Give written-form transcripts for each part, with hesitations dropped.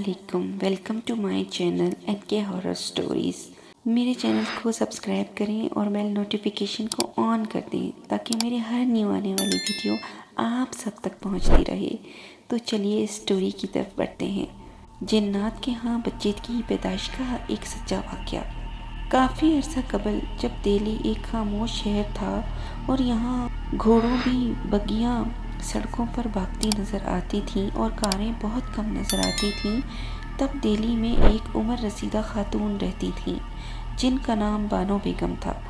अस्सलामुअलैकुम, welcome to my channel NK horror stories. मेरे channel को सब्सक्राइब करें और बेल नोटिफिकेशन को ऑन कर दें ताकि मेरे हर न्यू आने वाली वीडियो आप सब तक पहुंचती रहे। तो चलिए स्टोरी की तरफ बढ़ते हैं। जिन्नात के यहाँ बच्चे की पैदाइश का एक सच्चा वाक़या। काफ़ी अरसा कबल जब दिल्ली एक खामोश शहर था और यहाँ घोड़ों की बग्गियाँ सड़कों पर भागती नज़र आती थीं और कारें बहुत कम नज़र आती थीं, तब दिल्ली में एक उम्र रसीदा खातून रहती थीं जिनका नाम बानो बेगम था।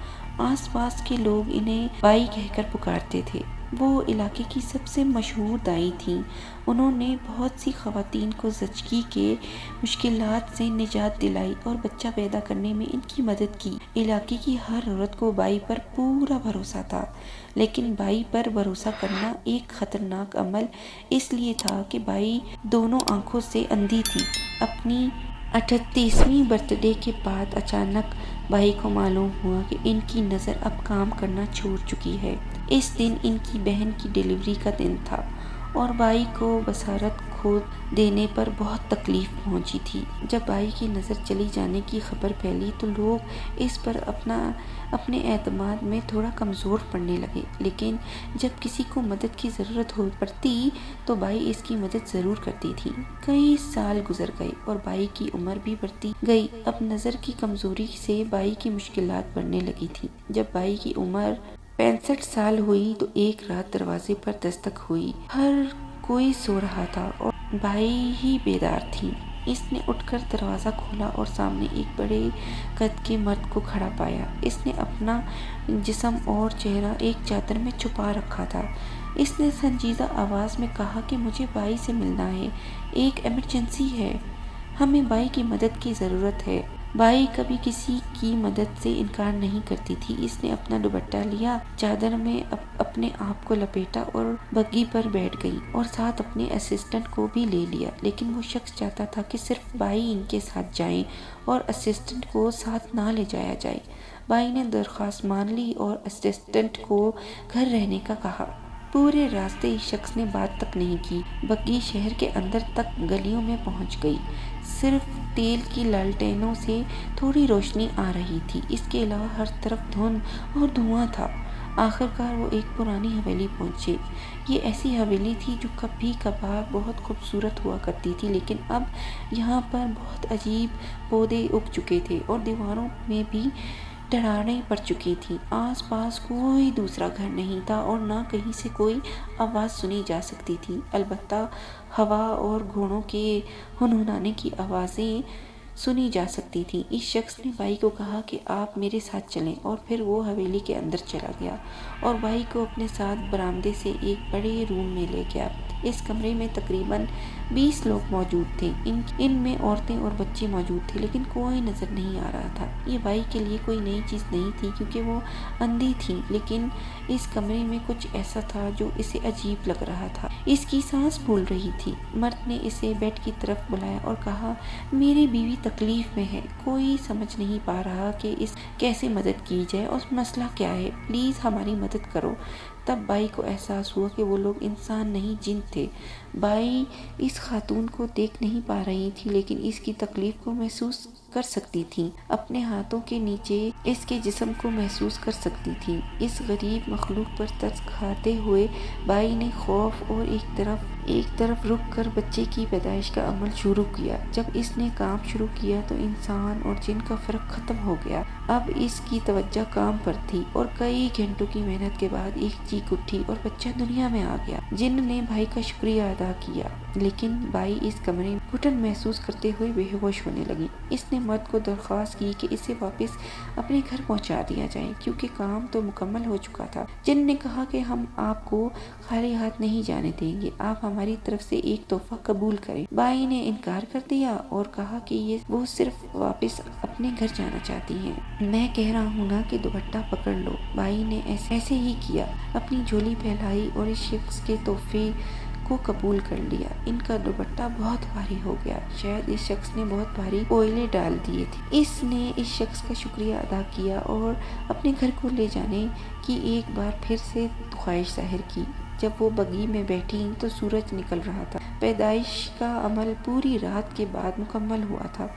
आसपास के लोग इन्हें बाई कहकर पुकारते थे। वो इलाके की सबसे मशहूर दाई थीं। उन्होंने बहुत सी ख़वातीन को ज़चगी के मुश्किलात से निजात दिलाई और बच्चा पैदा करने में इनकी मदद की। इलाके की हर औरत को बाई पर पूरा भरोसा था, लेकिन बाई पर भरोसा करना एक ख़तरनाक अमल इसलिए था कि बाई दोनों आँखों से अंधी थी। अपनी 38वीं बर्थडे के बाद अचानक बाई को मालूम हुआ कि इनकी नज़र अब काम करना छोड़ चुकी है। इस दिन इनकी बहन की डिलीवरी का दिन था और बाई को बसारत खो देने पर बहुत तकलीफ़ पहुंची थी। जब बाई की नज़र चली जाने की खबर फैली तो लोग इस पर अपने एतमाद में थोड़ा कमज़ोर पड़ने लगे, लेकिन जब किसी को मदद की ज़रूरत हो पड़ती तो बाई इसकी मदद ज़रूर करती थी। कई साल गुजर गए और बाई की उम्र भी बढ़ती गई। अब नज़र की कमज़ोरी से बाई की मुश्किलात बढ़ने लगी थी। जब बाई की उम्र 65 साल हुई तो एक रात दरवाजे पर दस्तक हुई। हर कोई सो रहा था और बाई ही बेदार थी। इसने उठकर दरवाज़ा खोला और सामने एक बड़े कद के मर्द को खड़ा पाया। इसने अपना जिस्म और चेहरा एक चादर में छुपा रखा था। इसने संजीदा आवाज़ में कहा कि मुझे बाई से मिलना है, एक इमरजेंसी है, हमें बाई की मदद की ज़रूरत है। बाई कभी किसी की मदद से इनकार नहीं करती थी। इसने अपना दुपट्टा लिया, चादर में अपने आप को लपेटा और बग्गी पर बैठ गई और साथ अपने असिस्टेंट को भी ले लिया। लेकिन वो शख्स चाहता था कि सिर्फ बाई इनके साथ जाए और असिस्टेंट को साथ ना ले जाया जाए। बाई ने दरख्वास्त मान ली और असिस्टेंट को घर रहने का कहा। पूरे रास्ते इस शख्स ने बात तक नहीं की। बग्गी शहर के अंदर तक गलियों में पहुंच गई। सिर्फ तेल की लालटेनों से थोड़ी रोशनी आ रही थी। इसके अलावा हर तरफ धुंध और धुआं था। आखिरकार वो एक पुरानी हवेली पहुंचे। ये ऐसी हवेली थी जो कभी कभार बहुत खूबसूरत हुआ करती थी, लेकिन अब यहाँ पर बहुत अजीब पौधे उग चुके थे और दीवारों में भी दरारें पड़ चुकी थी। आसपास कोई दूसरा घर नहीं था और ना कहीं से कोई आवाज़ सुनी जा सकती थी। अलबत्ता हवा और घोड़ों के हुनहुनाने की आवाज़ें सुनी जा सकती थी। इस शख्स ने बाई को कहा कि आप मेरे साथ चलें और फिर वो हवेली के अंदर चला गया और बाई को अपने साथ बरामदे से एक बड़े रूम में ले गया। इस कमरे में तकरीबन 20 लोग मौजूद थे। इनमें औरतें और बच्चे मौजूद थे, लेकिन कोई नज़र नहीं आ रहा था। ये बाई के लिए कोई नई चीज़ नहीं थी क्योंकि वो अंधी थी, लेकिन इस कमरे में कुछ ऐसा था जो इसे अजीब लग रहा था। इसकी सांस फूल रही थी। मर्द ने इसे बेड की तरफ बुलाया और कहा, मेरी बीवी तकलीफ में है, कोई समझ नहीं पा रहा कि इस कैसे मदद की जाए और मसला क्या है, प्लीज़ हमारी मदद करो। तब बाई को एहसास हुआ कि वो लोग इंसान नहीं जिन थे। बाई इस खातून को देख नहीं पा रही थी, लेकिन इसकी तकलीफ को महसूस कर सकती थी। अपने हाथों के नीचे इसके जिस्म को महसूस कर सकती थी। इस गरीब मखलूक पर तरस खाते हुए बाई ने खौफ और एक तरफ रुक कर बच्चे की पैदाइश का अमल शुरू किया। जब इसने काम शुरू किया तो इंसान और जिन का फ़र्क ख़त्म हो गया। अब इसकी तवज्जो काम पर थी और कई घंटों की मेहनत के बाद एक चीख उठी और बच्चा दुनिया में आ गया। जिन ने भाई का शुक्रिया अदा किया, लेकिन बाई इस कमरे में घुटन महसूस करते हुए बेहोश होने लगी। इसने मर्द को दरख्वास्त की कि इसे वापस अपने घर पहुंचा दिया जाए क्योंकि काम तो मुकम्मल हो चुका था। जिन ने कहा कि हम आपको खाली हाथ नहीं जाने देंगे, आप हमारी तरफ से एक तोहफा कबूल करें। बाई ने इनकार कर दिया और कहा कि वो सिर्फ वापस अपने घर जाना चाहती हैं। मैं कह रहा हूँ ना कि दुपट्टा पकड़ लो। बाई ने ऐसे ही किया, अपनी झोली फैलाई और इस शख्स के तोहफे को कबूल कर लिया। इनका दुपट्टा बहुत भारी हो गया। शायद इस शख्स ने बहुत भारी कोयले डाल दिए थे। इसने इस शख्स का शुक्रिया अदा किया और अपने घर को ले जाने की एक बार फिर से ख्वाहिश जाहिर की। جب وہ بگی میں بیٹھی تو سورج نکل رہا تھا۔ پیدائش کا عمل پوری رات کے بعد مکمل ہوا تھا۔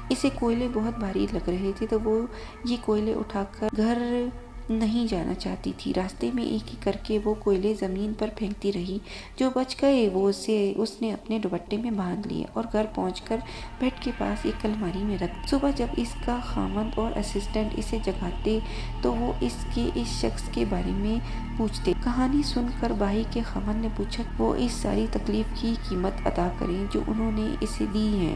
اسے کوئلے بہت بھاری لگ رہے تھے تو وہ یہ کوئلے اٹھا کر گھر نہیں جانا چاہتی تھی۔ راستے میں ایک ایک کر کے وہ کوئلے زمین پر پھینکتی رہی۔ جو بچ گئے وہ اس نے اپنے دوپٹے میں باندھ لیے اور گھر پہنچ کر بیڈ کے پاس ایک الماری میں رکھ دی۔ صبح جب اس کا خاوند اور اسسٹنٹ اسے جگاتے تو وہ اس شخص کے بارے میں پوچھتے۔ کہانی سن کر بھائی کے خاوند نے پوچھا کہ وہ اس ساری تکلیف کی قیمت ادا کریں جو انہوں نے اسے دی ہے۔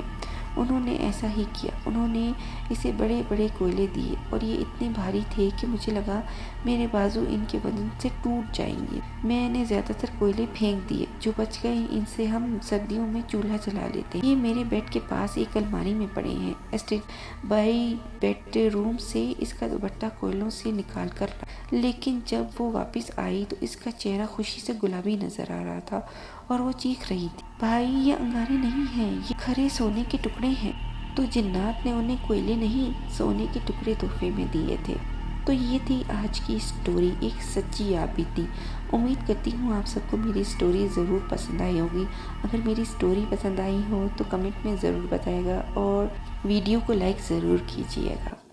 انہوں نے ایسا ہی کیا۔ انہوں نے اسے بڑے بڑے کوئلے دیے اور یہ اتنے بھاری تھے کہ مجھے لگا میرے بازو ان کے وزن سے ٹوٹ جائیں گے۔ میں نے زیادہ تر کوئلے پھینک دیے۔ جو بچ گئے ان سے ہم سردیوں میں چولہا جلا لیتے ہیں۔ یہ میرے بیڈ کے پاس ایک الماری میں پڑے ہیں۔ اسسٹنٹ بھائی بیڈ روم سے اس کا دوپٹہ کوئلوں سے نکال کر لایا، لیکن جب وہ واپس آئی تو اس کا چہرہ خوشی سے گلابی نظر آ رہا تھا اور وہ چیخ رہی تھی، بھائی یہ انگارے نہیں ہیں، یہ کھرے سونے کے ٹکڑے ہیں۔ تو جنات نے انہیں کوئلے نہیں سونے کے ٹکڑے تحفے میں دیے تھے۔ تو یہ تھی آج کی سٹوری، ایک سچی یاد بیتی۔ امید کرتی ہوں آپ سب کو میری سٹوری ضرور پسند آئی ہوگی۔ اگر میری سٹوری پسند آئی ہو تو کمنٹ میں ضرور بتائے گا اور ویڈیو کو لائک ضرور کیجیے گا۔